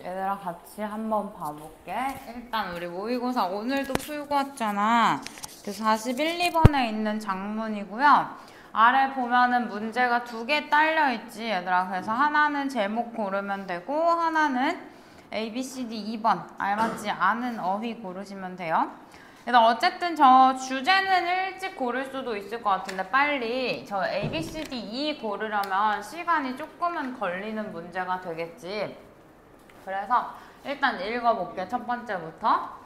얘들아 같이 한번 봐볼게. 일단 우리 모의고사 오늘도 풀고 왔잖아. 그래서 41, 2번에 있는 장문이고요. 아래 보면은 문제가 2개 딸려있지 얘들아. 그래서 하나는 제목 고르면 되고 하나는 A, B, C, D 2번 알맞지 않은 어휘 고르시면 돼요. 일단 어쨌든 저 주제는 일찍 고를 수도 있을 것 같은데 빨리 저 A, B, C, D, E 고르려면 시간이 조금은 걸리는 문제가 되겠지. 그래서 일단 읽어볼게. 첫 번째부터.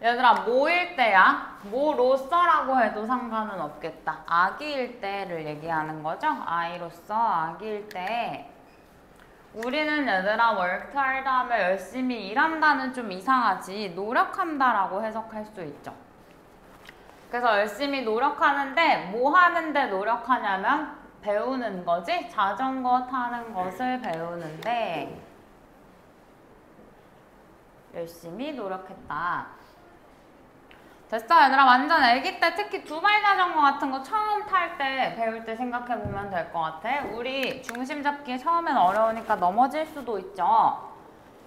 얘들아 뭐일 때야? 뭐로서라고 해도 상관은 없겠다. 아기일 때를 얘기하는 거죠. 아이로서 아기일 때 우리는 얘들아 work hard 하면 열심히 일한다는 좀 이상하지 노력한다 라고 해석할 수 있죠. 그래서 열심히 노력하는데 뭐 하는데 노력하냐면 배우는 거지. 자전거 타는 것을 배우는데 열심히 노력했다. 됐어 얘들아. 완전 애기 때 특히 두발 자전거 같은 거 처음 탈 때 배울 때 생각해보면 될 것 같아. 우리 중심 잡기 처음엔 어려우니까 넘어질 수도 있죠.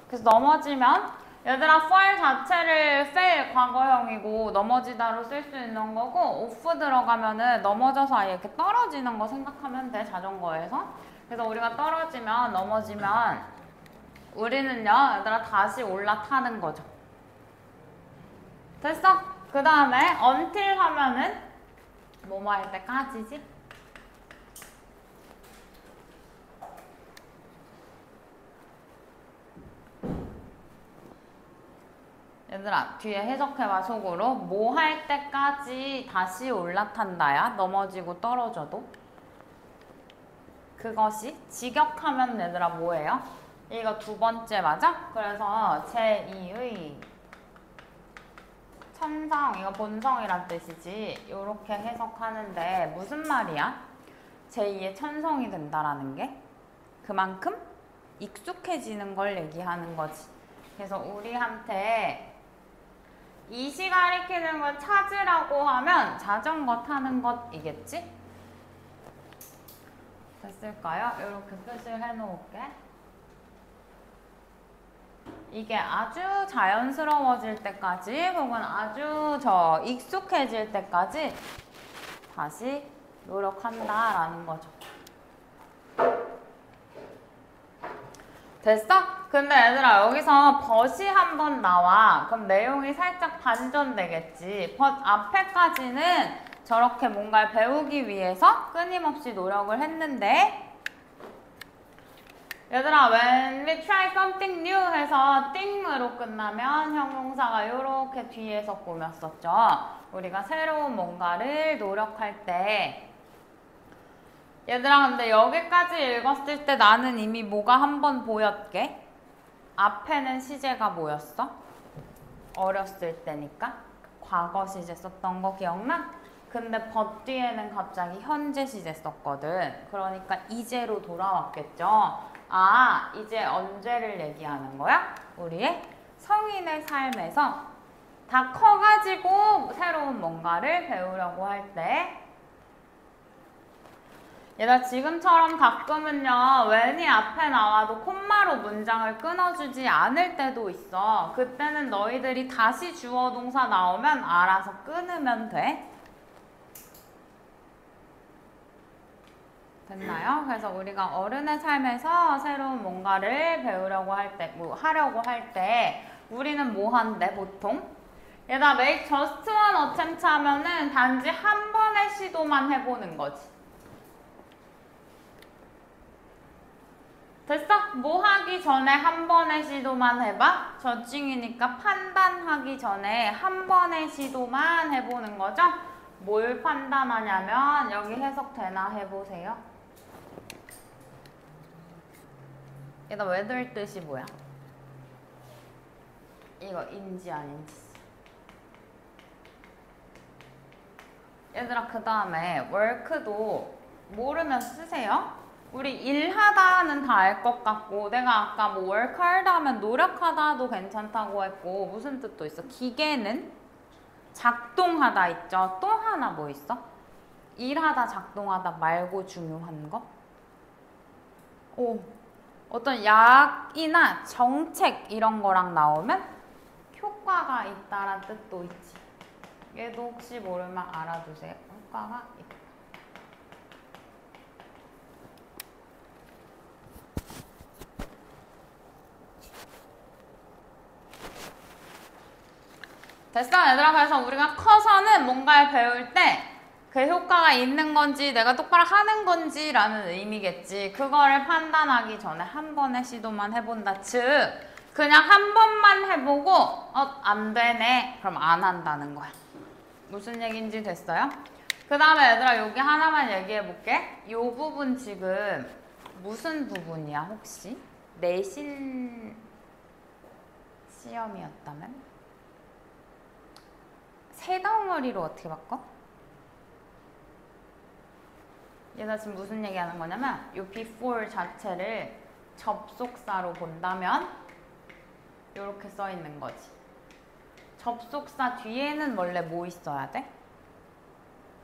그래서 넘어지면 얘들아 fall 자체를 fail 과거형이고 넘어지다로 쓸 수 있는 거고 off 들어가면은 넘어져서 아예 이렇게 떨어지는 거 생각하면 돼. 자전거에서. 그래서 우리가 떨어지면 넘어지면 우리는요 얘들아 다시 올라타는 거죠. 됐어? 그 다음에 until 하면은 뭐뭐 할 때까지지? 얘들아 뒤에 해석해봐. 속으로 뭐 할 때까지 다시 올라탄다야. 넘어지고 떨어져도. 그것이 직역하면 얘들아 뭐예요? 이거 두 번째 맞아? 그래서 제2의 천성, 이거 본성이란 뜻이지. 이렇게 해석하는데 무슨 말이야? 제2의 천성이 된다라는 게 그만큼 익숙해지는 걸 얘기하는 거지. 그래서 우리한테 이시 가리키는 걸 찾으라고 하면 자전거 타는 것이겠지? 됐을까요? 이렇게 표시를 해놓을게. 이게 아주 자연스러워질 때까지 혹은 아주 익숙해질 때까지 다시 노력한다라는 거죠. 됐어? 근데 얘들아 여기서 but이 한번 나와. 그럼 내용이 살짝 반전되겠지. but 앞에까지는 저렇게 뭔가를 배우기 위해서 끊임없이 노력을 했는데 얘들아 when we try something new 해서 thing으로 끝나면 형용사가 이렇게 뒤에서 꾸몄었죠. 우리가 새로운 뭔가를 노력할 때 얘들아 근데 여기까지 읽었을 때 나는 이미 뭐가 한번 보였게? 앞에는 시제가 뭐였어? 어렸을 때니까 과거 시제 썼던 거 기억나? 근데 but 뒤에는 갑자기 현재 시제 썼거든. 그러니까 이제로 돌아왔겠죠. 아, 이제 언제를 얘기하는 거야? 우리의 성인의 삶에서 다 커가지고 새로운 뭔가를 배우려고 할 때 얘들아 지금처럼 가끔은요 when이 앞에 나와도 콤마로 문장을 끊어주지 않을 때도 있어. 그때는 너희들이 다시 주어 동사 나오면 알아서 끊으면 돼. 됐나요? 그래서 우리가 어른의 삶에서 새로운 뭔가를 배우려고 할 때, 뭐 하려고 할 때 우리는 뭐 한대 보통? 얘들아 make just one attempt 하면은 단지 한 번의 시도만 해보는 거지. 됐어? 뭐 하기 전에 한 번의 시도만 해봐? 저증이니까 판단하기 전에 한 번의 시도만 해보는 거죠? 뭘 판단하냐면 여기 해석되나 해보세요. 얘가 whether 뜻이 뭐야? 이거 인지 아닌지. 얘들아 그 다음에 work도 모르면 쓰세요. 우리 일하다는 다 알 것 같고 내가 아까 뭐 work hard 하면 노력하다도 괜찮다고 했고 무슨 뜻도 있어? 기계는 작동하다 있죠. 또 하나 뭐 있어? 일하다 작동하다 말고 중요한 거? 오 어떤 약이나 정책 이런 거랑 나오면 효과가 있다란 뜻도 있지. 얘도 혹시 모르면 알아두세요. 효과가 있다. 됐어, 얘들아. 그래서 우리가 커서는 뭔가를 배울 때 그 효과가 있는 건지 내가 똑바로 하는 건지 라는 의미겠지. 그거를 판단하기 전에 한 번의 시도만 해본다. 즉 그냥 한 번만 해보고 안 되네. 그럼 안 한다는 거야. 무슨 얘기인지 됐어요? 그 다음에 얘들아 여기 하나만 얘기해볼게. 이 부분 지금 무슨 부분이야 혹시? 내신 시험이었다면? 세 덩어리로 어떻게 바꿔? 얘가 지금 무슨 얘기하는 거냐면 이 before 자체를 접속사로 본다면 이렇게 써 있는 거지. 접속사 뒤에는 원래 뭐 있어야 돼?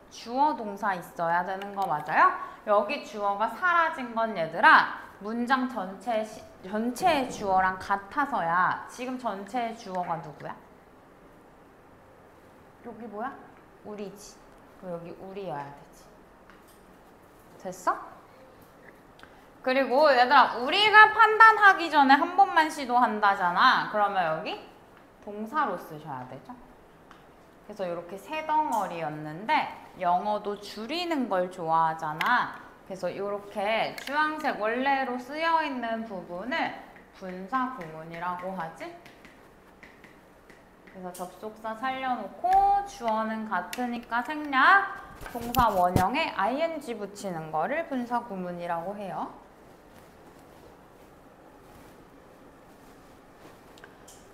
주어 동사 있어야 되는 거 맞아요? 여기 주어가 사라진 건 얘들아 문장 전체의 주어랑 같아서야. 지금 전체의 주어가 누구야? 여기 뭐야? 우리지. 그럼 여기 우리여야 되지. 됐어? 그리고 얘들아 우리가 판단하기 전에 한 번만 시도한다잖아. 그러면 여기 동사로 쓰셔야 되죠. 그래서 이렇게 세 덩어리였는데 영어도 줄이는 걸 좋아하잖아. 그래서 이렇게 주황색 원래로 쓰여있는 부분을 분사 구문이라고 하지. 그래서 접속사 살려놓고 주어는 같으니까 생략, 동사 원형에 ing 붙이는 거를 분사 구문이라고 해요.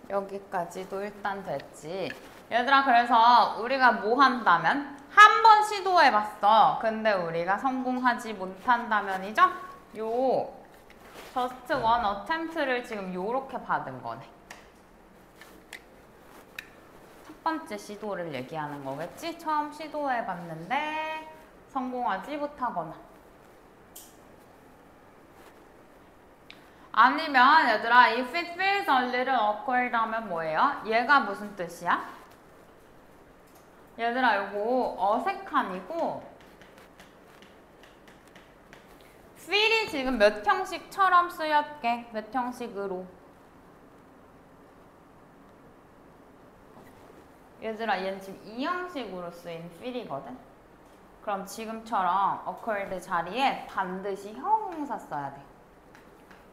여기까지도 일단 됐지. 얘들아 그래서 우리가 뭐 한다면? 한 번 시도해봤어. 근데 우리가 성공하지 못한다면이죠? 요 just one attempt를 지금 요렇게 받은 거네. 첫 번째 시도를 얘기하는 거겠지? 처음 시도해봤는데 성공하지 못하거나. 아니면 얘들아 if it feels a little awkward 하면 뭐예요? 얘가 무슨 뜻이야? 얘들아 요거 어색함이고 feel이 지금 몇 형식처럼 쓰였게? 몇 형식으로? 얘들아 얘는 지금 이 형식으로 쓰인 feel이거든? 그럼 지금처럼 awkward 자리에 반드시 형용사 써야 돼.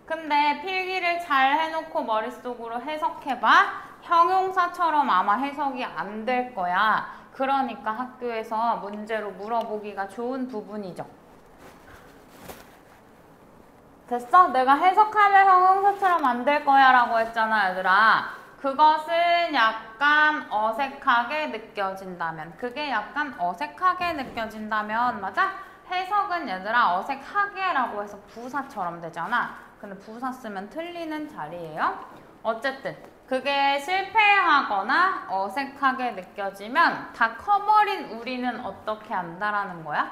근데 필기를 잘 해놓고 머릿속으로 해석해봐. 형용사처럼 아마 해석이 안 될 거야. 그러니까 학교에서 문제로 물어보기가 좋은 부분이죠. 됐어? 내가 해석하면 형용사처럼 안 될 거야 라고 했잖아 얘들아. 그것은 약간 어색하게 느껴진다면, 그게 약간 어색하게 느껴진다면 맞아? 해석은 얘들아 어색하게 라고 해서 부사처럼 되잖아. 근데 부사 쓰면 틀리는 자리예요. 어쨌든 그게 실패하거나 어색하게 느껴지면 다 커버린 우리는 어떻게 한다라는 거야?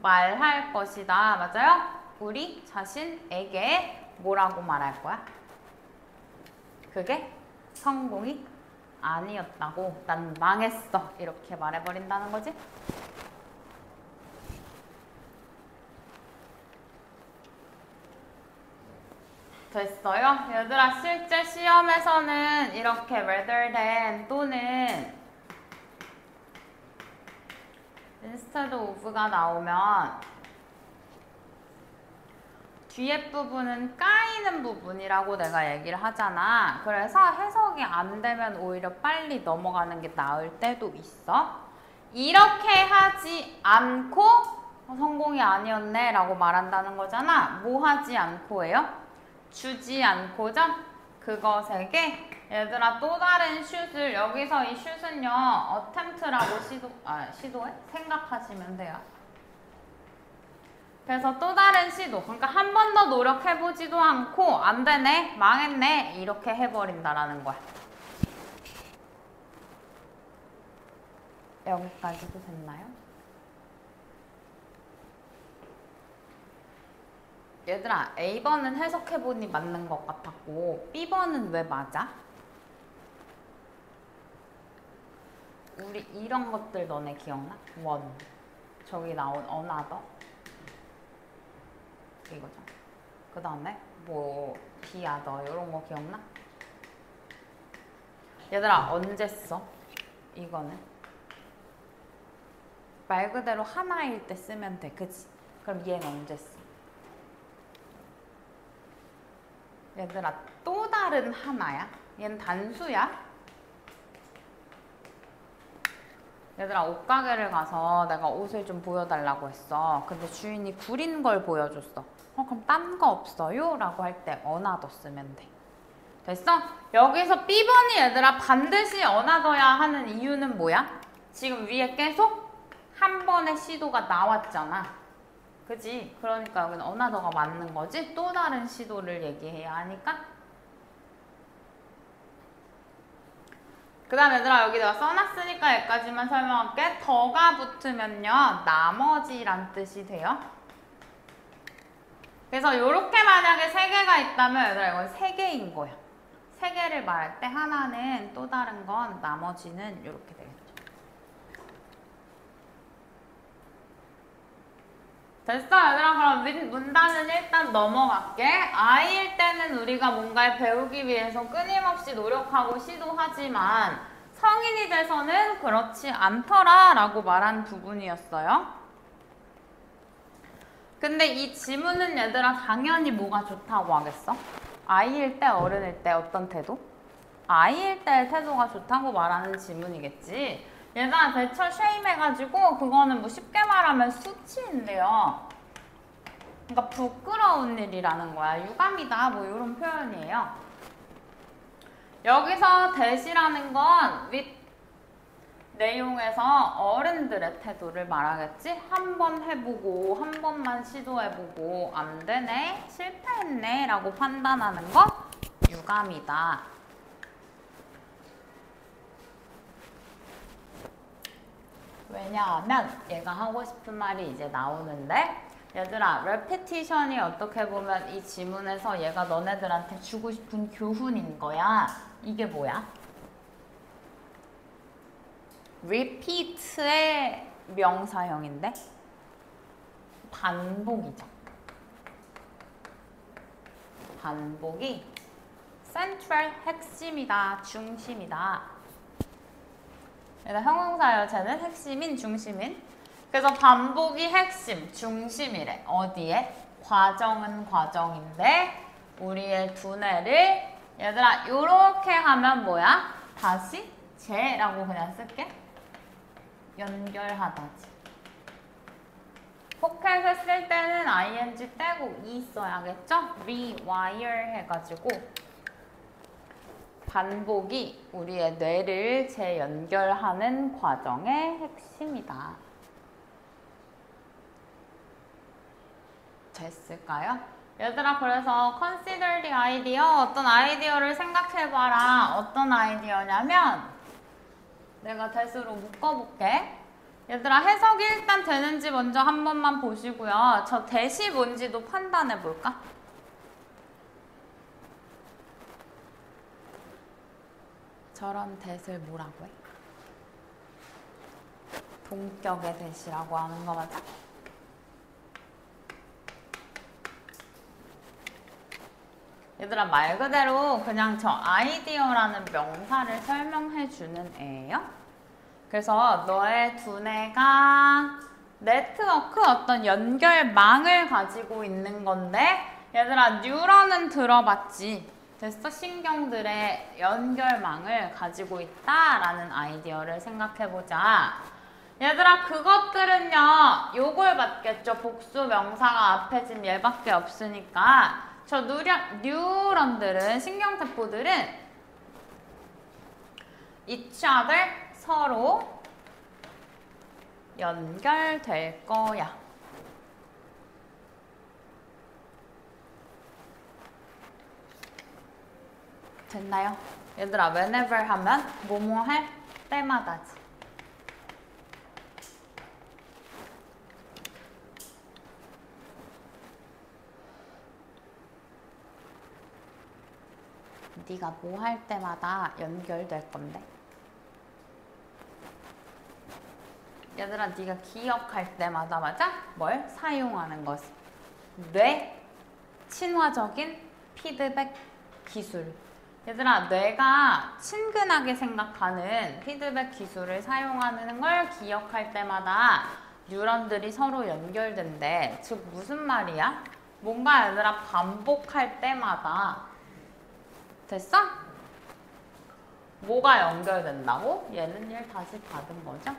말할 것이다. 맞아요? 우리 자신에게 뭐라고 말할 거야? 그게 성공이 아니었다고. 난 망했어. 이렇게 말해버린다는 거지. 됐어요? 얘들아 실제 시험에서는 이렇게 rather than 또는 instead of가 나오면 뒤에 부분은 까이는 부분이라고 내가 얘기를 하잖아. 그래서 해석이 안 되면 오히려 빨리 넘어가는 게 나을 때도 있어. 이렇게 하지 않고 성공이 아니었네 라고 말한다는 거잖아. 뭐 하지 않고예요? 주지 않고죠? 그것에게 얘들아 또 다른 슛을, 여기서 이 슛은요 attempt라고 시도해? 생각하시면 돼요. 그래서 또 다른 시도, 그러니까 한 번 더 노력해보지도 않고 안 되네, 망했네 이렇게 해버린다라는 거야. 여기까지도 됐나요? 얘들아, A번은 해석해보니 맞는 것 같았고 B번은 왜 맞아? 우리 이런 것들 너네 기억나? 원, 저기 나온 another 이거죠. 그 다음에 뭐 the other 이런 거 기억나? 얘들아, 언제 써? 이거는 말 그대로 하나일 때 쓰면 돼, 그치? 그럼 얘는 언제 써? 얘들아, 또 다른 하나야? 얘는 단수야? 얘들아, 옷가게를 가서 내가 옷을 좀 보여달라고 했어. 근데 주인이 구린 걸 보여줬어. 그럼 딴 거 없어요? 라고 할 때 another 쓰면 돼. 됐어? 여기서 B번이 얘들아 반드시 another야 하는 이유는 뭐야? 지금 위에 계속 한 번의 시도가 나왔잖아. 그지? 그러니까 여기는 another가 맞는 거지? 또 다른 시도를 얘기해야 하니까. 그 다음 얘들아, 여기 내가 써놨으니까 여기까지만 설명할게. 더가 붙으면요 나머지란 뜻이 돼요. 그래서 요렇게 만약에 세 개가 있다면 얘들아 이건 세 개인 거야. 세 개를 말할 때 하나는 또 다른 건 나머지는 요렇게 되겠죠. 됐어 얘들아. 그럼 문단은 일단 넘어갈게. 아이일 때는 우리가 뭔가를 배우기 위해서 끊임없이 노력하고 시도하지만 성인이 돼서는 그렇지 않더라 라고 말한 부분이었어요. 근데 이 지문은 얘들아 당연히 뭐가 좋다고 하겠어? 아이일 때, 어른일 때 어떤 태도? 아이일 때의 태도가 좋다고 말하는 지문이겠지. 얘들아 대처 쉐임 해가지고 그거는 뭐 쉽게 말하면 수치인데요. 그러니까 부끄러운 일이라는 거야. 유감이다 뭐 이런 표현이에요. 여기서 대시라는 건 with 내용에서 어른들의 태도를 말하겠지? 한 번 해보고 한 번만 시도해보고 안 되네? 실패했네? 라고 판단하는 거 유감이다. 왜냐하면 얘가 하고 싶은 말이 이제 나오는데 얘들아 repetition이 어떻게 보면 이 지문에서 얘가 너네들한테 주고 싶은 교훈인 거야. 이게 뭐야? repeat의 명사형인데 반복이죠. 반복이 central 핵심이다, 중심이다. 얘는 형용사예요. 쟤는 핵심인, 중심인. 그래서 반복이 핵심, 중심이래. 어디에? 과정은 과정인데 우리의 두뇌를 얘들아 요렇게 하면 뭐야? 다시 쟤라고 그냥 쓸게. 연결하다지. 포켓을 쓸 때는 ing 떼고 e 써야겠죠? rewire 해가지고 반복이 우리의 뇌를 재연결하는 과정의 핵심이다. 됐을까요? 얘들아 그래서 consider the idea, 어떤 아이디어를 생각해봐라. 어떤 아이디어냐면 내가 대수로 묶어볼게. 얘들아 해석이 일단 되는지 먼저 한 번만 보시고요. 저 대시 뭔지도 판단해볼까? 저런 대를 뭐라고 해? 동격의 대시라고 하는 거 맞아? 얘들아 말 그대로 그냥 저 아이디어라는 명사를 설명해 주는 애예요. 그래서 너의 두뇌가 네트워크 어떤 연결망을 가지고 있는 건데 얘들아 뉴런은 들어봤지? 됐어? 신경들의 연결망을 가지고 있다라는 아이디어를 생각해보자. 얘들아 그것들은요 요걸 받겠죠. 복수 명사가 앞에 지금 얘밖에 없으니까 저 뉴런들은 신경세포들은 each other 서로 연결될 거야. 됐나요? 얘들아 whenever 하면 뭐뭐 할 때마다지. 네가 뭐 할 때마다 연결될 건데. 얘들아, 네가 기억할 때마다 맞아? 뭘 사용하는 것이 뇌 친화적인 피드백 기술. 얘들아, 뇌가 친근하게 생각하는 피드백 기술을 사용하는 걸 기억할 때마다 뉴런들이 서로 연결된대. 즉 무슨 말이야? 뭔가 얘들아 반복할 때마다 됐어? 뭐가 연결된다고? 얘는 얘를 다시 받은 거죠?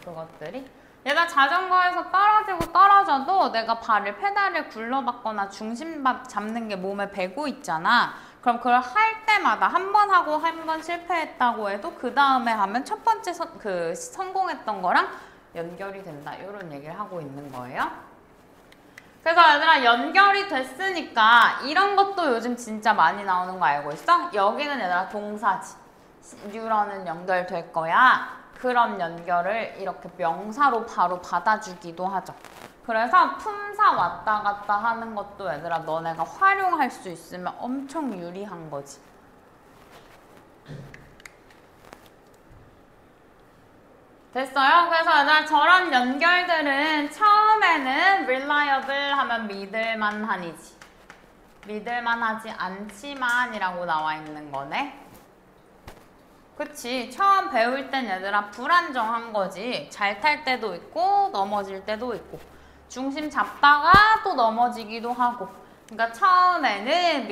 그것들이. 얘가 자전거에서 떨어지고 떨어져도 내가 발을 페달을 굴러받거나 중심 잡는 게 몸에 배고 있잖아. 그럼 그걸 할 때마다 한 번 하고 한 번 실패했다고 해도 그 다음에 하면 첫 번째 성공했던 거랑 연결이 된다. 이런 얘기를 하고 있는 거예요. 그래서 얘들아 연결이 됐으니까 이런 것도 요즘 진짜 많이 나오는 거 알고 있어? 여기는 얘들아 동사지. 뉴런은 연결될 거야. 그런 연결을 이렇게 명사로 바로 받아주기도 하죠. 그래서 품사 왔다 갔다 하는 것도 얘들아 너네가 활용할 수 있으면 엄청 유리한 거지. 됐어요? 그래서 얘들아 저런 연결들은 처음에는 reliable 하면 믿을만한이지. 믿을만하지 않지만 이라고 나와 있는 거네. 그치. 처음 배울 땐 얘들아 불안정한 거지. 잘 탈 때도 있고 넘어질 때도 있고 중심 잡다가 또 넘어지기도 하고. 그러니까 처음에는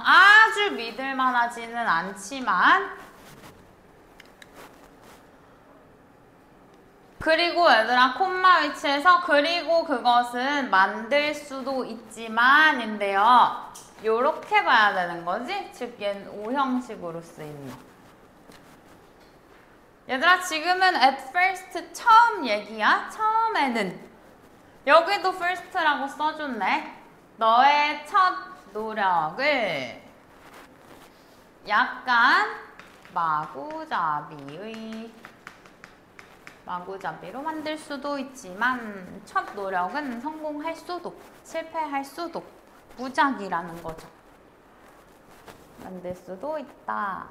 아주 믿을만하지는 않지만 그리고 얘들아 콤마 위치에서 그리고 그것은 만들 수도 있지만 인데요. 요렇게 봐야 되는 거지. 즉 얘는 오형식으로 쓰이는 거. 얘들아 지금은 at first 처음 얘기야. 처음에는 여기도 first라고 써줬네. 너의 첫 노력을 약간 마구잡이로 만들 수도 있지만 첫 노력은 성공할 수도 실패할 수도 무작위라는 거죠. 만들 수도 있다.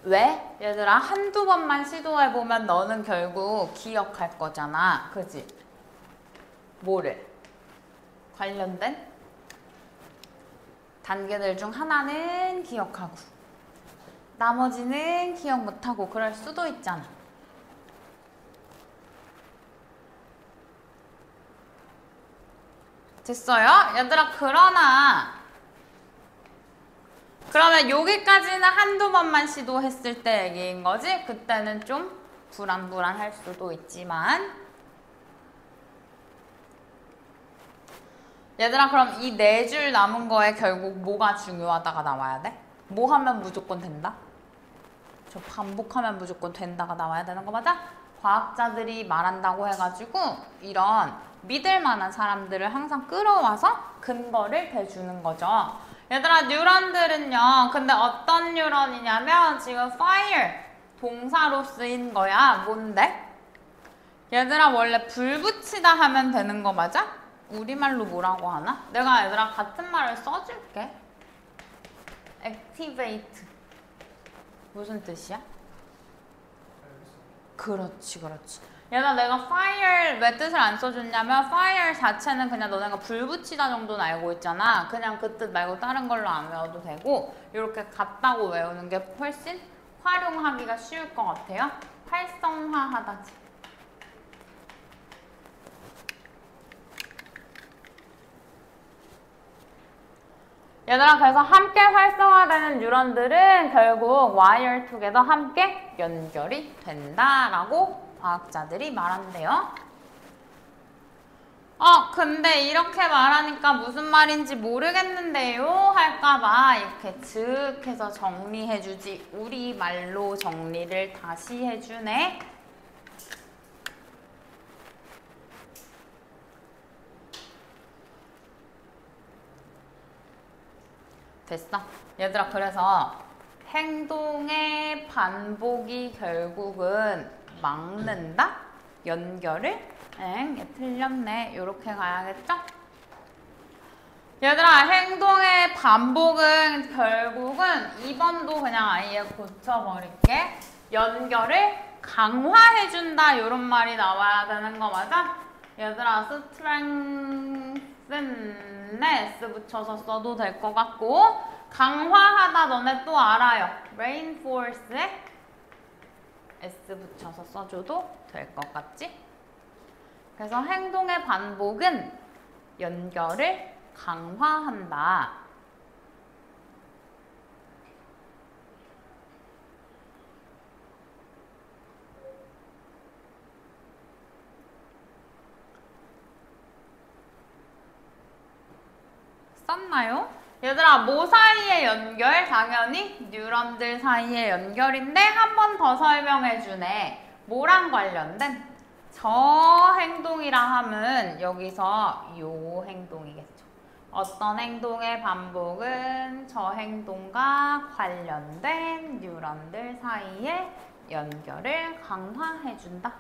왜? 얘들아 한두 번만 시도해보면 너는 결국 기억할 거잖아. 그지? 뭐를? 관련된 단계들 중 하나는 기억하고 나머지는 기억 못하고 그럴 수도 있잖아. 됐어요? 얘들아 그러면 여기까지는 한두 번만 시도했을 때 얘기인 거지? 그때는 좀 불안할 수도 있지만 얘들아 그럼 이 4줄 남은 거에 결국 뭐가 중요하다가 나와야 돼? 뭐 하면 무조건 된다? 저 반복하면 무조건 된다가 나와야 되는 거 맞아? 과학자들이 말한다고 해가지고 이런 믿을 만한 사람들을 항상 끌어와서 근거를 대주는 거죠. 얘들아 뉴런들은요. 근데 어떤 뉴런이냐면 지금 fire 동사로 쓰인 거야. 뭔데? 얘들아 원래 불 붙이다 하면 되는 거 맞아? 우리말로 뭐라고 하나? 내가 얘들아 같은 말을 써줄게. activate 무슨 뜻이야? 그렇지. 얘들아 내가 fire 왜 뜻을 안 써줬냐면 fire 자체는 그냥 너네가 불 붙이다 정도는 알고 있잖아. 그냥 그 뜻 말고 다른 걸로 안 외워도 되고 이렇게 같다고 외우는 게 훨씬 활용하기가 쉬울 것 같아요. 활성화하다지. 얘들아 그래서 함께 활성화되는 뉴런들은 결국 wire together 함께 연결이 된다라고 과학자들이 말한대요. 근데 이렇게 말하니까 무슨 말인지 모르겠는데요 할까봐 이렇게 즉 해서 정리해주지. 우리말로 정리를 다시 해주네. 됐어. 얘들아 그래서 행동의 반복이 결국은 막는다? 연결을 틀렸네. 이렇게 가야겠죠? 얘들아, 행동의 반복은 결국은 2번도 그냥 아예 고쳐버릴게. 연결을 강화해준다 이런 말이 나와야 되는 거 맞아? 얘들아, strengthen S 붙여서 써도 될 것 같고, 강화하다 너네 또 알아요. reinforce에 S 붙여서 써줘도 될 것 같지? 그래서 행동의 반복은 연결을 강화한다. 썼나요? 얘들아, 뭐 사이의 연결? 당연히 뉴런들 사이의 연결인데 한 번 더 설명해 주네. 뭐랑 관련된? 저 행동이라 함은 여기서 요 행동이겠죠. 어떤 행동의 반복은 저 행동과 관련된 뉴런들 사이의 연결을 강화해 준다.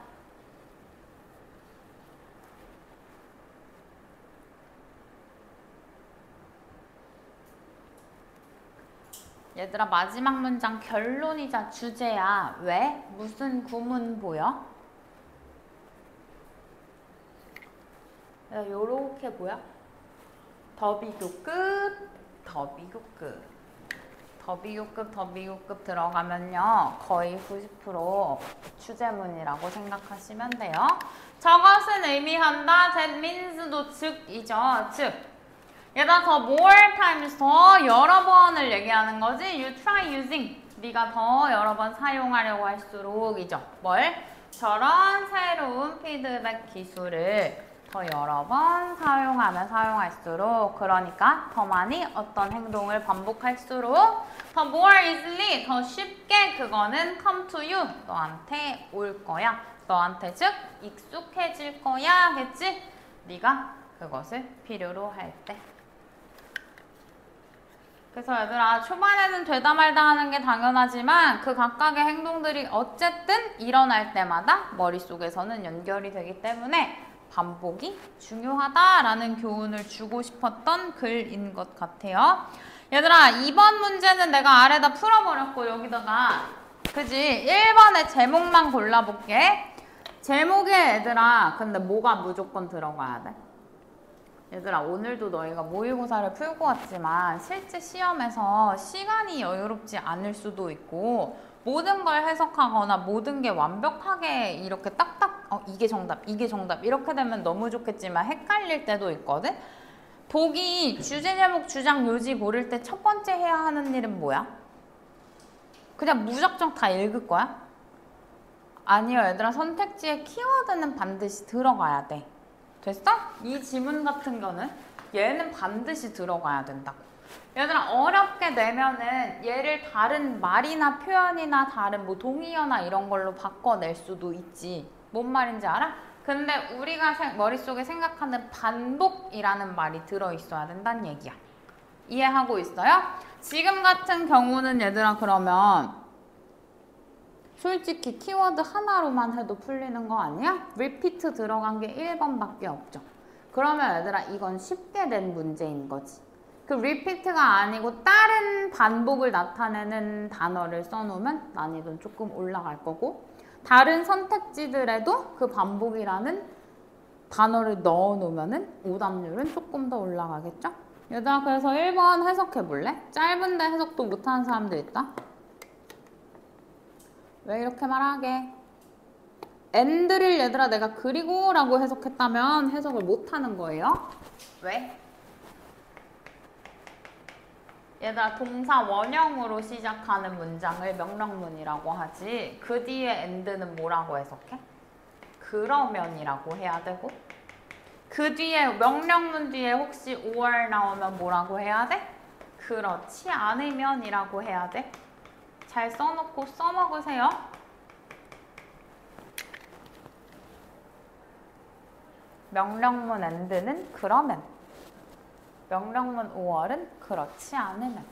얘들아, 마지막 문장 결론이자 주제야. 왜? 무슨 구문 보여? 요렇게 보여? 더비교급, 더비교급. 더비교급, 더비교급 들어가면요. 거의 90% 주제문이라고 생각하시면 돼요. 저것은 의미한다. That means도 즉이죠. 즉. 얘들아, 더 more times 더 여러 번을 얘기하는 거지. You try using. 네가 더 여러 번 사용하려고 할수록이죠. 뭘? 저런 새로운 피드백 기술을 더 여러 번 사용하면 사용할수록, 그러니까 더 많이 어떤 행동을 반복할수록 더 more easily, 더 쉽게 그거는 come to you, 너한테 올 거야. 너한테 즉 익숙해질 거야 겠지? 네가 그것을 필요로 할 때. 그래서 얘들아, 초반에는 되다 말다 하는 게 당연하지만 그 각각의 행동들이 어쨌든 일어날 때마다 머릿속에서는 연결이 되기 때문에 반복이 중요하다라는 교훈을 주고 싶었던 글인 것 같아요. 얘들아, 2번 문제는 내가 아래다 풀어버렸고 여기다가 그지? 1번의 제목만 골라볼게. 제목에 얘들아, 근데 뭐가 무조건 들어가야 돼? 얘들아, 오늘도 너희가 모의고사를 풀고 왔지만 실제 시험에서 시간이 여유롭지 않을 수도 있고 모든 걸 해석하거나 모든 게 완벽하게 이렇게 딱딱 이게 정답, 이게 정답 이렇게 되면 너무 좋겠지만 헷갈릴 때도 있거든? 보기 주제, 제목, 주장, 요지 고를 때 첫 번째 해야 하는 일은 뭐야? 그냥 무작정 다 읽을 거야? 아니요, 얘들아, 선택지에 키워드는 반드시 들어가야 돼. 됐어? 이 지문 같은 거는 얘는 반드시 들어가야 된다고. 얘들아, 어렵게 내면은 얘를 다른 말이나 표현이나 다른 뭐 동의어나 이런 걸로 바꿔낼 수도 있지. 뭔 말인지 알아? 근데 우리가 머릿속에 생각하는 반복이라는 말이 들어있어야 된다는 얘기야. 이해하고 있어요? 지금 같은 경우는 얘들아, 그러면 솔직히 키워드 하나로만 해도 풀리는 거 아니야? repeat 들어간 게 1번밖에 없죠. 그러면 얘들아, 이건 쉽게 낸 문제인 거지. 그 repeat가 아니고 다른 반복을 나타내는 단어를 써놓으면 난이도는 조금 올라갈 거고, 다른 선택지들에도 그 반복이라는 단어를 넣어놓으면 오답률은 조금 더 올라가겠죠? 얘들아, 그래서 1번 해석해 볼래? 짧은데 해석도 못하는 사람들 있다? 왜 이렇게 말하게? and를 얘들아 내가 그리고 라고 해석했다면 해석을 못하는 거예요. 왜? 얘들아, 동사 원형으로 시작하는 문장을 명령문이라고 하지 그 뒤에 and는 뭐라고 해석해? 그러면이라고 해야 되고, 그 뒤에 명령문 뒤에 혹시 or 나오면 뭐라고 해야 돼? 그렇지 않으면이라고 해야 돼. 잘 써놓고 써먹으세요. 명령문 and는 그러면, 명령문 or은 그렇지 않으면.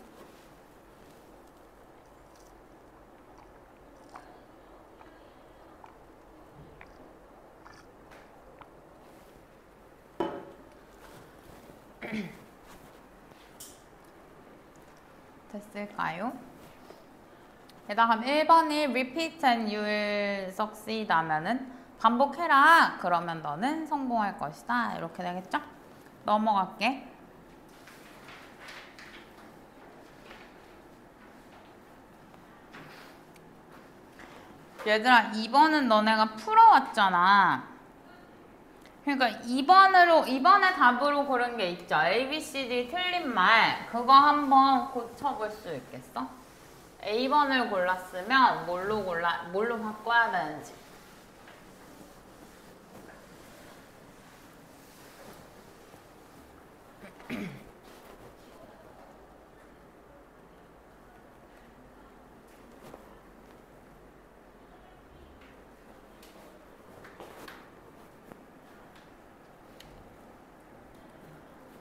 됐을까요? 그 다음 1번이 repeat and you'll succeed 하면은 반복해라. 그러면 너는 성공할 것이다. 이렇게 되겠죠? 넘어갈게. 얘들아 2번은 너네가 풀어왔잖아. 그러니까 2번의 답으로 고른 게 있죠. A, B, C, D 틀린 말. 그거 한번 고쳐볼 수 있겠어? A번을 골랐으면 뭘로 바꿔야 되는지.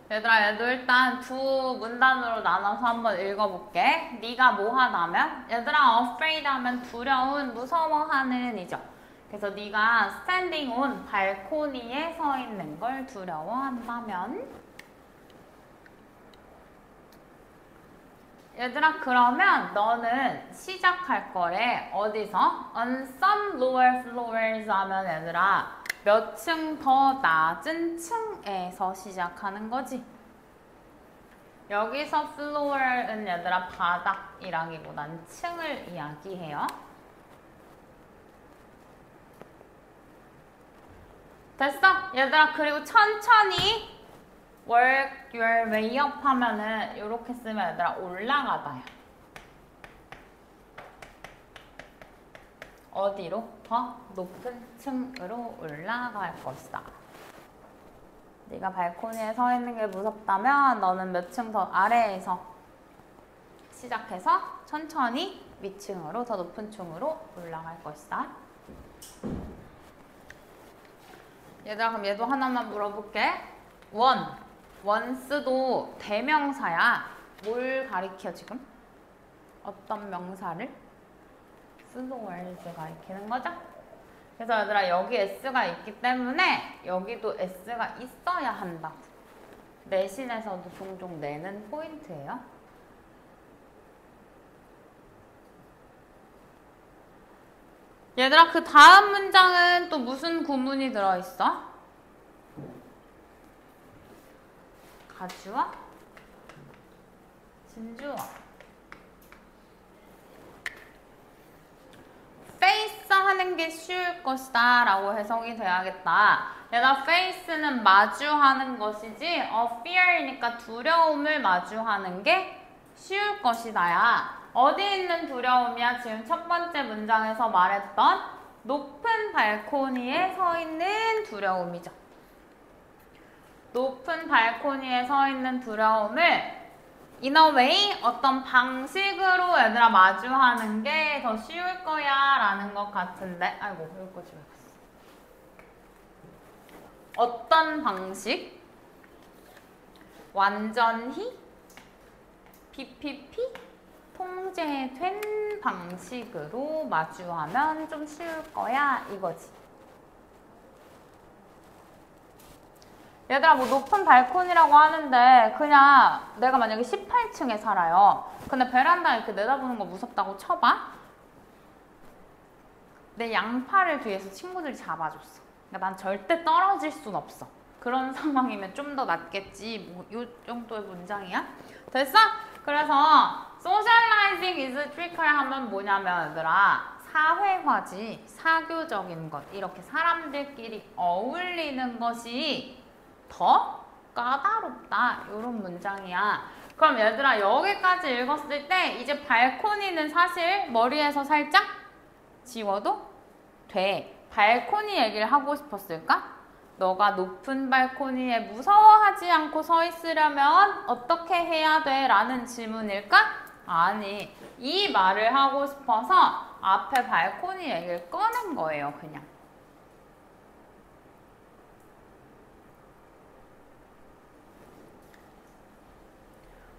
얘들아, 얘도 일단 두 문단으로 나눠서 한번 읽어볼게. 네가 뭐 하다면? 얘들아, afraid 하면 두려운, 무서워하는 이죠. 그래서 네가 standing on, 발코니에 서 있는 걸 두려워한다면? 얘들아, 그러면 너는 시작할 거래. 어디서? On some lower floors 하면 얘들아, 몇 층 더 낮은 층에서 시작하는 거지. 여기서 floor은 얘들아 바닥이라기보단 층을 이야기해요. 됐어? 얘들아, 그리고 천천히 work your way up 하면은 이렇게 쓰면 얘들아 올라가다야. 어디로? 더 높은 층으로 올라갈 것이다. 네가 발코니에 서 있는 게 무섭다면 너는 몇 층 더 아래에서 시작해서 천천히 위층으로 더 높은 층으로 올라갈 것이다. 얘들아, 그럼 얘도 하나만 물어볼게. once도 대명사야. 뭘 가리켜 지금? 어떤 명사를? slowers 가리키는 거죠? 그래서 얘들아, 여기 s가 있기 때문에 여기도 s가 있어야 한다고. 내신에서도 종종 내는 포인트예요. 얘들아, 그 다음 문장은 또 무슨 구문이 들어있어? 가주어? 진주어. face 하는 게 쉬울 것이다 라고 해석이 돼야겠다. 얘가 face는 마주하는 것이지 fear이니까 두려움을 마주하는 게 쉬울 것이다 야. 어디 있는 두려움이야? 지금 첫 번째 문장에서 말했던 높은 발코니에 서 있는 두려움이죠. 높은 발코니에 서 있는 두려움을 in a way, 어떤 방식으로 얘들아 마주하는 게 더 쉬울 거야 라는 것 같은데. 아이고, 이거 집에 갔어. 어떤 방식? 완전히 PPP 통제된 방식으로 마주하면 좀 쉬울 거야 이거지. 얘들아, 뭐 높은 발코니라고 하는데 그냥 내가 만약에 18층에 살아요. 근데 베란다 이렇게 내다보는 거 무섭다고 쳐봐. 내 양팔을 뒤에서 친구들이 잡아줬어. 그러니까 난 절대 떨어질 순 없어. 그런 상황이면 좀 더 낫겠지. 뭐 요 정도의 문장이야. 됐어? 그래서 socializing is trickier 하면 뭐냐면 얘들아, 사회화지, 사교적인 것, 이렇게 사람들끼리 어울리는 것이 더 까다롭다. 이런 문장이야. 그럼 얘들아, 여기까지 읽었을 때 이제 발코니는 사실 머리에서 살짝 지워도 돼. 발코니 얘기를 하고 싶었을까? 너가 높은 발코니에 무서워하지 않고 서 있으려면 어떻게 해야 돼? 라는 질문일까? 아니, 이 말을 하고 싶어서 앞에 발코니 얘기를 꺼낸 거예요, 그냥.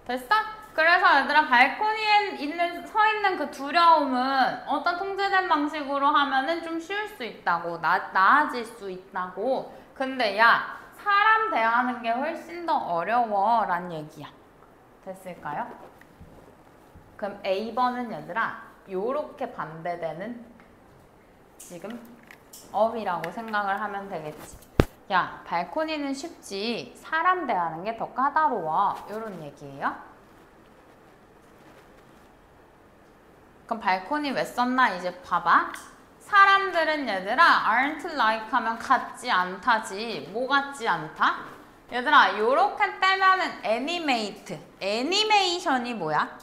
됐어? 그래서 얘들아, 발코니에 서 있는 그 두려움은 어떤 통제된 방식으로 하면은 좀 쉬울 수 있다고, 나아질 수 있다고. 근데 야, 사람 대하는 게 훨씬 더 어려워 라는 얘기야. 됐을까요? 그럼 A번은 얘들아 요렇게 반대되는 지금 업이라고 생각을 하면 되겠지. 야, 발코니는 쉽지 사람 대하는 게 더 까다로워 요런 얘기예요. 그럼 발코니 왜 썼나 이제 봐봐. 사람들은 얘들아 aren't like 하면 같지 않다지. 뭐 같지 않다? 얘들아 요렇게 떼면은 animate. 애니메이션이 뭐야?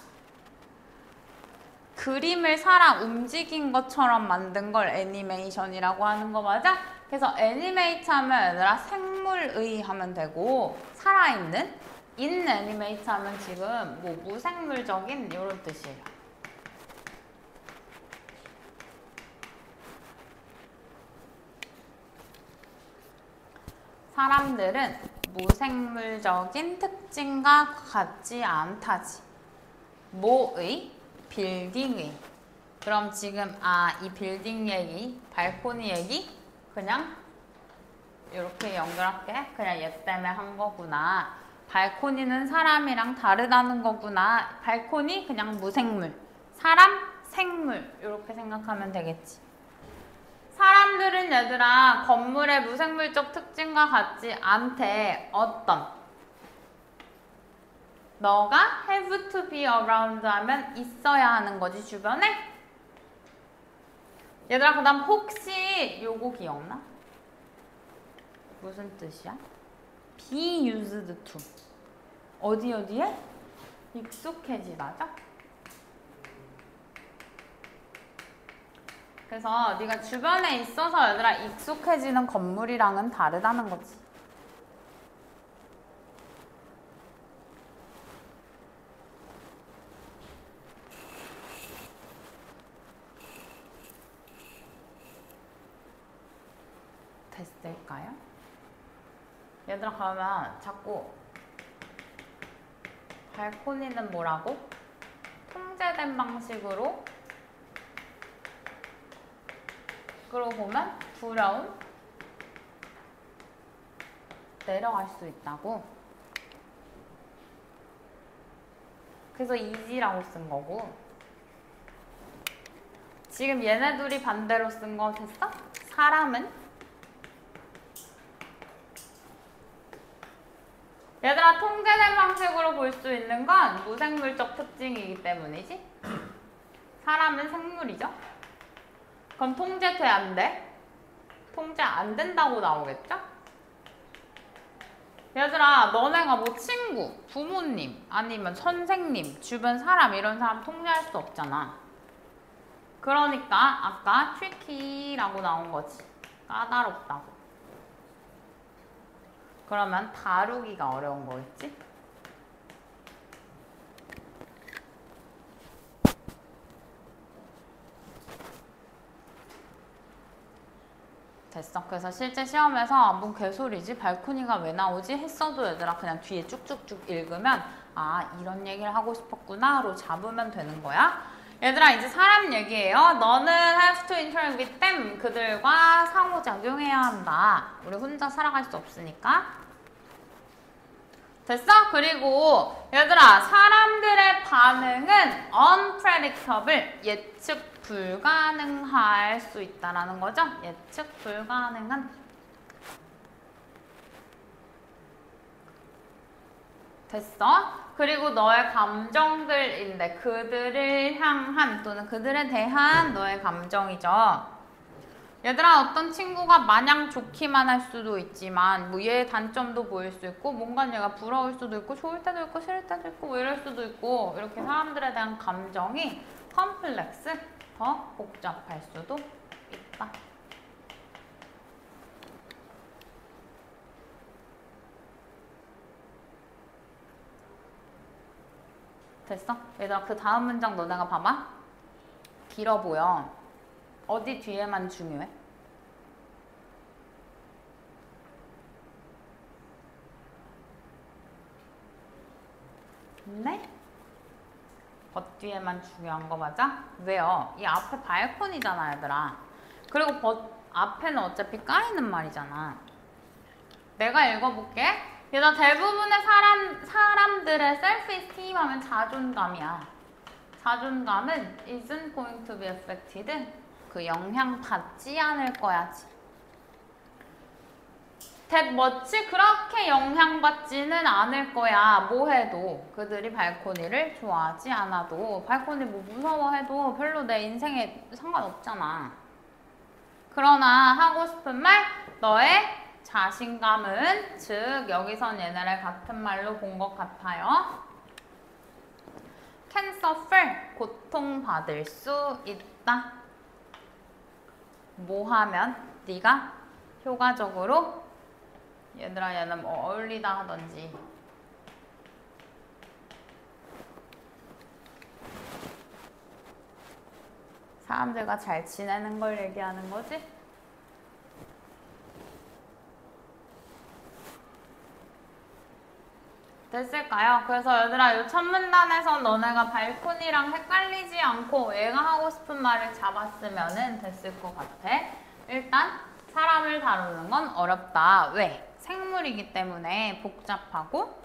그림을 사람 움직인 것처럼 만든 걸 애니메이션이라고 하는 거 맞아? 그래서 애니메이트 하면 얘들아 생물의 하면 되고 살아있는 in 애니메이트 하면 지금 뭐 무생물적인 이런 뜻이에요. 사람들은 무생물적인 특징과 같지 않다지. 뭐의? 빌딩의. 그럼 지금 이 빌딩 얘기, 발코니 얘기 그냥 이렇게 연결할게. 그냥 얘 때문에 한 거구나. 발코니는 사람이랑 다르다는 거구나. 발코니 그냥 무생물. 사람 생물. 이렇게 생각하면 되겠지. 사람들은 얘들아 건물의 무생물적 특징과 같지 않대. 어떤? 너가 have to be around 하면 있어야 하는 거지 주변에. 얘들아 그 다음 혹시 요거 기억나? 무슨 뜻이야? be used to. 어디에? 익숙해지다죠? 그래서 네가 주변에 있어서 얘들아 익숙해지는 건물이랑은 다르다는 거지. 됐을까요? 얘들아 그러면 자꾸 발코니는 뭐라고? 통제된 방식으로 그러고 보면 두려움 내려갈 수 있다고. 그래서 easy라고 쓴 거고 지금 얘네 둘이 반대로 쓴 거 됐어? 사람은 얘들아 통제된 방식으로 볼 수 있는 건 무생물적 특징이기 때문이지. 사람은 생물이죠. 그럼 통제돼 안 돼? 통제 안 된다고 나오겠죠? 얘들아 너네가 뭐 친구, 부모님, 아니면 선생님, 주변 사람 이런 사람 통제할 수 없잖아. 그러니까 아까 tricky라고 나온 거지. 까다롭다고. 그러면 다루기가 어려운 거겠지? 됐어. 그래서 실제 시험에서 뭔 개소리지? 발코니가 왜 나오지? 했어도 얘들아 그냥 뒤에 쭉쭉쭉 읽으면 이런 얘기를 하고 싶었구나로 잡으면 되는 거야. 얘들아 이제 사람 얘기예요. 너는 have to interact with them. 그들과 상호작용해야 한다. 우리 혼자 살아갈 수 없으니까. 됐어? 그리고 얘들아 사람들의 반응은 unpredictable. 예측 불가능할 수 있다라는 거죠. 예측 불가능한. 됐어? 그리고 너의 감정들인데 그들을 향한 또는 그들에 대한 너의 감정이죠. 얘들아 어떤 친구가 마냥 좋기만 할 수도 있지만 뭐 얘의 단점도 보일 수 있고 뭔가 얘가 부러울 수도 있고 좋을 때도 있고 싫을 때도 있고 뭐 이럴 수도 있고 이렇게 사람들에 대한 감정이 컴플렉스 더 복잡할 수도 있다. 됐어? 얘들아 그 다음 문장 너네가 봐봐. 길어 보여. 어디 뒤에만 중요해? 네? 벗 뒤에만 중요한 거 맞아? 왜요? 이 앞에 발코니잖아 얘들아. 그리고 벗 앞에는 어차피 까이는 말이잖아. 내가 읽어볼게. 얘들아, 대부분의 사람들의 self-esteem 하면 자존감이야. 자존감은 isn't going to be affected. 그 영향 받지 않을 거야지. that much 그렇게 영향받지는 않을 거야. 뭐 해도. 그들이 발코니를 좋아하지 않아도. 발코니 뭐 무서워해도 별로 내 인생에 상관없잖아. 그러나 하고 싶은 말, 너의 자신감은, 즉 여기선 얘네를 같은 말로 본 것 같아요. can suffer, 고통받을 수 있다. 뭐 하면? 네가 효과적으로, 얘들아 얘는 뭐 어울리다 하던지, 사람들과 잘 지내는 걸 얘기하는 거지? 됐을까요? 그래서 얘들아, 이 첫 문단에서 너네가 발코니랑 헷갈리지 않고 얘가 하고 싶은 말을 잡았으면 됐을 것 같아. 일단 사람을 다루는 건 어렵다. 왜? 생물이기 때문에 복잡하고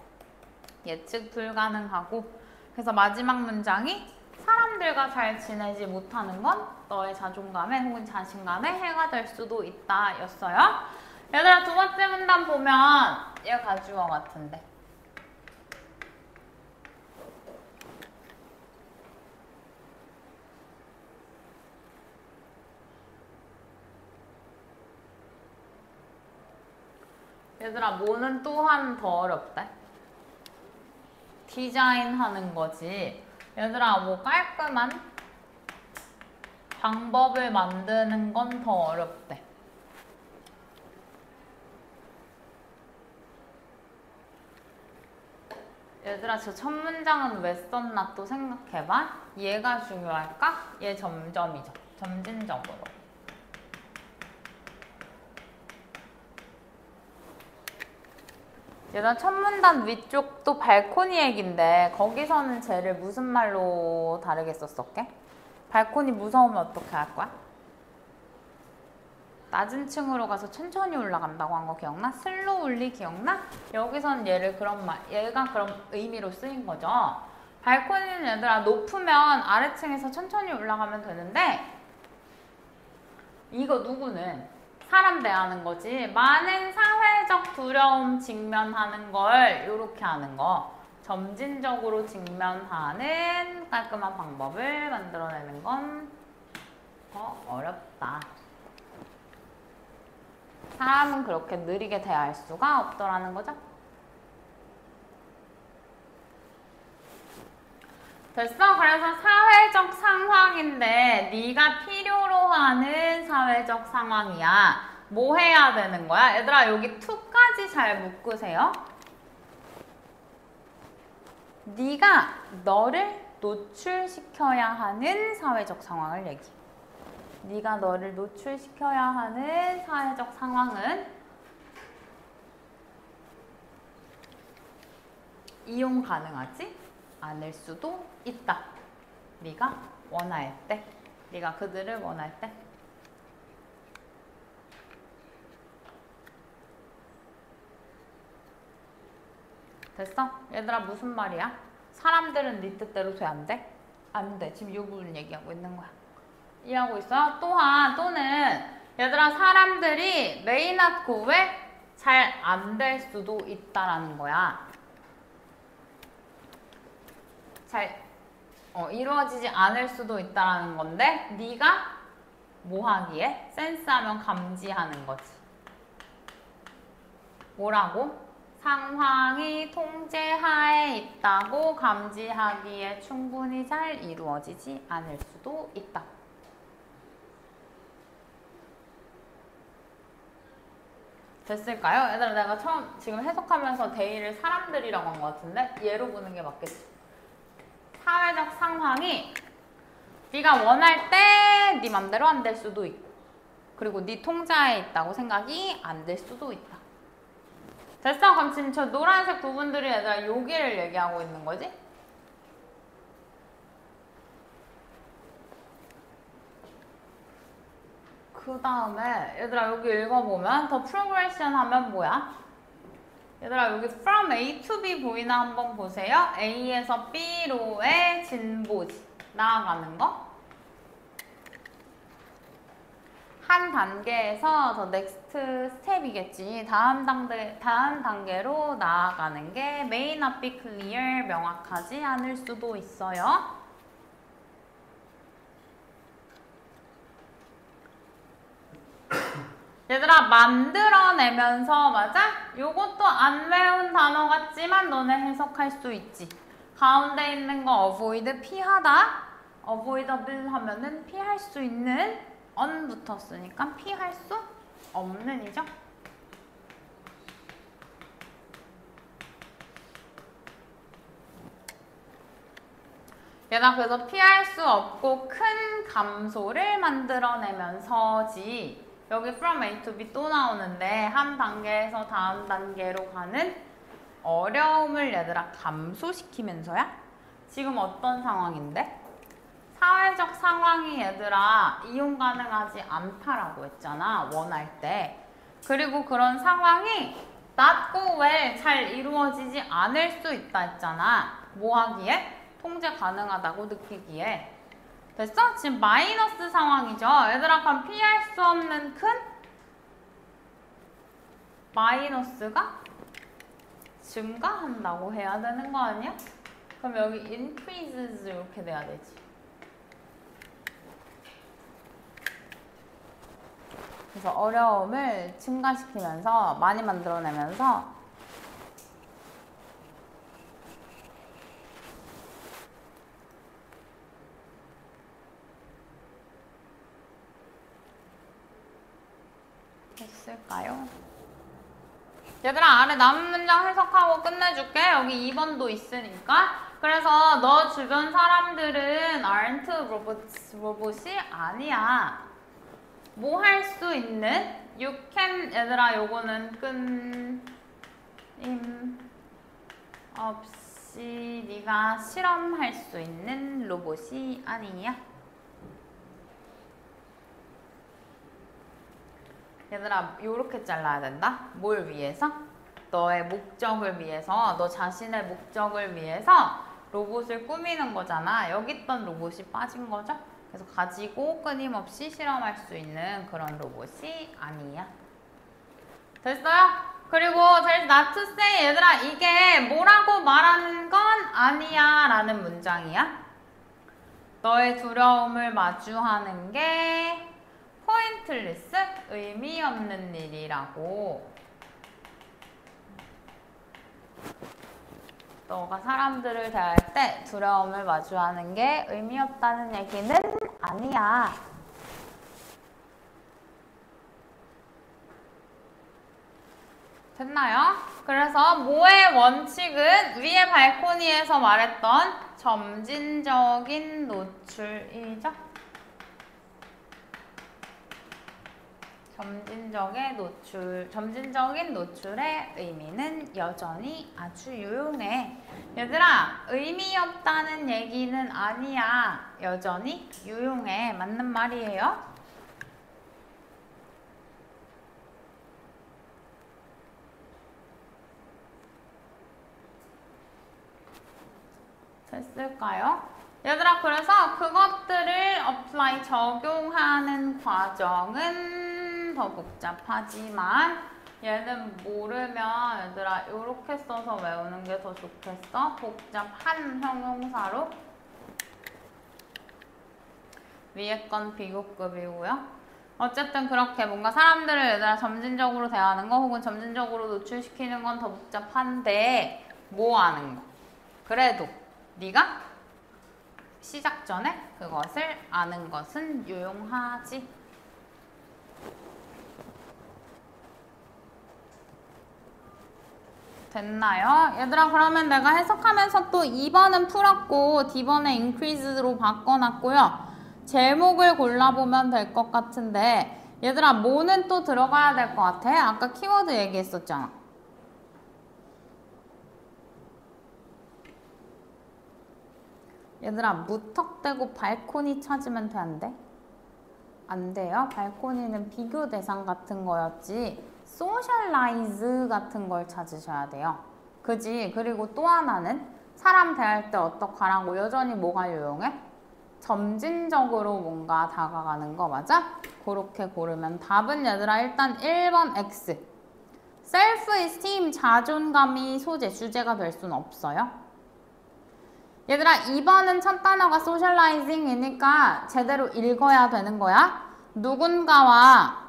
예측 불가능하고. 그래서 마지막 문장이 사람들과 잘 지내지 못하는 건 너의 자존감에 혹은 자신감에 해가 될 수도 있다 였어요. 얘들아, 두 번째 문단 보면 얘 가주어 같은데. 얘들아, 뭐는 또한 더 어렵대? 디자인하는 거지. 얘들아, 뭐 깔끔한 방법을 만드는 건 더 어렵대. 얘들아, 저 첫 문장은 왜 썼나 또 생각해봐. 얘가 중요할까? 얘 점점이죠. 점진적으로. 얘들아, 첫 문단 위쪽도 발코니 얘긴데 거기서는 쟤를 무슨 말로 다르게 썼었게? 발코니 무서우면 어떻게 할 거야? 낮은 층으로 가서 천천히 올라간다고 한 거 기억나? 슬로울리 기억나? 여기선 얘를 얘가 그런 의미로 쓰인 거죠. 발코니는 얘들아, 높으면 아래층에서 천천히 올라가면 되는데, 이거 누구는? 사람 대하는 거지. 많은 사회적 두려움 직면하는 걸 이렇게 하는 거. 점진적으로 직면하는 깔끔한 방법을 만들어내는 건 더 어렵다. 사람은 그렇게 느리게 대할 수가 없더라는 거죠. 됐어? 그래서 사회적 상황인데 네가 필요로 하는 사회적 상황이야. 뭐 해야 되는 거야? 얘들아, 여기 to까지 잘 묶으세요. 네가 너를 노출시켜야 하는 사회적 상황을 얘기해. 네가 너를 노출시켜야 하는 사회적 상황은 이용 가능하지 않을 수도 있다. 네가 원할 때, 네가 그들을 원할 때. 됐어? 얘들아, 무슨 말이야? 사람들은 네 뜻대로 돼, 안 돼? 안 돼. 지금 이 부분 얘기하고 있는 거야. 이해하고 있어? 또는 얘들아, 사람들이 may not go에 잘 안 될 수도 있다라는 거야. 잘 이루어지지 않을 수도 있다라는 건데, 네가 뭐 하기에? 센스하면 감지하는 거지. 뭐라고? 상황이 통제하에 있다고 감지하기에 충분히 잘 이루어지지 않을 수도 있다. 됐을까요? 얘들아, 내가 처음 지금 해석하면서 데이를 사람들이라고 한 것 같은데 얘로 보는 게 맞겠지? 사회적 상황이 네가 원할 때 네 맘대로 안 될 수도 있고, 그리고 네 통제하에 있다고 생각이 안 될 수도 있다. 됐어? 그럼 지금 저 노란색 부분들이 얘들아 여기를 얘기하고 있는 거지? 그 다음에 얘들아 여기 읽어보면 더 프로그레션 하면 뭐야? 얘들아 여기 from A to B 보이나 한번 보세요. A에서 B로의 진보지. 나아가는 거. 한 단계에서 더 넥스트 스텝이겠지. 다음 단계로 나아가는 게 may not be clear, 명확하지 않을 수도 있어요. 얘들아 만들어내면서 맞아? 요것도 안 외운 단어 같지만 너네 해석할 수 있지. 가운데 있는 거 avoid 피하다. avoidable 하면은 피할 수 있는 on 붙었으니까 피할 수 없는 이죠. 얘들아 그래서 피할 수 없고 큰 감소를 만들어내면서지. 여기 from A to B 또 나오는데 한 단계에서 다음 단계로 가는 어려움을 얘들아 감소시키면서야? 지금 어떤 상황인데? 사회적 상황이 얘들아 이용 가능하지 않다라고 했잖아. 원할 때. 그리고 그런 상황이 not go well 잘 이루어지지 않을 수 있다 했잖아. 뭐 하기에? 통제 가능하다고 느끼기에. 됐어? 지금 마이너스 상황이죠. 얘들아 그럼 피할 수 없는 큰 마이너스가 증가한다고 해야 되는 거 아니야? 그럼 여기 increases 이렇게 돼야 되지. 그래서 어려움을 증가시키면서 많이 만들어내면서 됐을까요? 얘들아 아래 남은 문장 해석하고 끝내줄게. 여기 2번도 있으니까. 그래서 너 주변 사람들은 aren't robots, 로봇이 아니야. 뭐 할 수 있는? You can, 얘들아 요거는 끊임 없이 네가 실험할 수 있는 로봇이 아니야. 얘들아 요렇게 잘라야 된다. 뭘 위해서? 너의 목적을 위해서, 너 자신의 목적을 위해서 로봇을 꾸미는 거잖아. 여기 있던 로봇이 빠진 거죠? 그래서 가지고 끊임없이 실험할 수 있는 그런 로봇이 아니야. 됐어요? 그리고 there's not to say 얘들아 이게 뭐라고 말하는 건 아니야 라는 문장이야. 너의 두려움을 마주하는 게 포인트리스 의미 없는 일이라고. 너가 사람들을 대할 때 두려움을 마주하는 게 의미 없다는 얘기는 아니야. 됐나요? 그래서 뭐의 원칙은 위에 발코니에서 말했던 점진적인 노출이죠. 점진적인 노출의 의미는 여전히 아주 유용해. 얘들아, 의미 없다는 얘기는 아니야. 여전히 유용해. 맞는 말이에요. 됐을까요? 얘들아, 그래서 그것들을 apply, 적용하는 과정은 더 복잡하지만 얘는 모르면 얘들아 이렇게 써서 외우는 게 더 좋겠어. 복잡한 형용사로. 위에 건 비교급이고요. 어쨌든 그렇게 뭔가 사람들을 얘들아 점진적으로 대하는 거 혹은 점진적으로 노출시키는 건 더 복잡한데 뭐 하는 거. 그래도 네가 시작 전에 그것을 아는 것은 유용하지. 됐나요? 얘들아 그러면 내가 해석하면서 또 2번은 풀었고 D번에 increase로 바꿔놨고요. 제목을 골라보면 될 것 같은데 얘들아 뭐는 또 들어가야 될 것 같아? 아까 키워드 얘기했었잖아. 얘들아 무턱대고 발코니 찾으면 돼? 안 돼? 안 돼요? 발코니는 비교 대상 같은 거였지 socialize 같은 걸 찾으셔야 돼요. 그지? 그리고 또 하나는 사람 대할 때 어떡하라고 여전히 뭐가 유용해? 점진적으로 뭔가 다가가는 거 맞아? 그렇게 고르면 답은 얘들아 일단 1번 X. self-esteem, 자존감이 소재, 주제가 될 수는 없어요. 얘들아 2번은 첫 단어가 socializing이니까 제대로 읽어야 되는 거야. 누군가와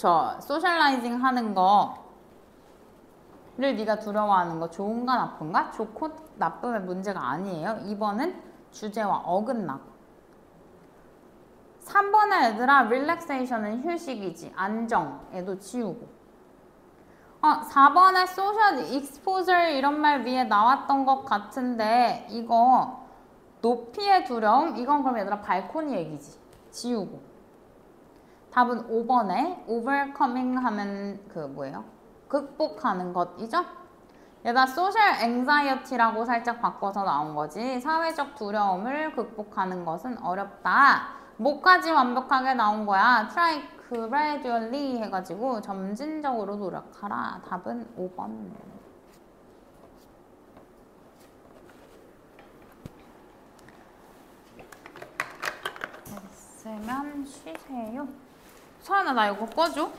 socializing 하는 거를 네가 두려워하는 거 좋은가 나쁜가? 좋고 나쁨의 문제가 아니에요. 2번은 주제와 어긋나고. 3번에 얘들아 relaxation은 휴식이지. 안정에도 지우고. 4번에 social exposure 이런 말 위에 나왔던 것 같은데 이거 높이의 두려움? 이건 그럼 얘들아 발코니 얘기지. 지우고. 답은 5번에 overcoming 하면 그 뭐예요? 극복하는 것이죠? 얘가 social anxiety라고 살짝 바꿔서 나온 거지. 사회적 두려움을 극복하는 것은 어렵다. 뭐까지 완벽하게 나온 거야? try gradually 해가지고 점진적으로 노력하라. 답은 5번. 됐으면 쉬세요. 서연아 나 이거 꺼줘.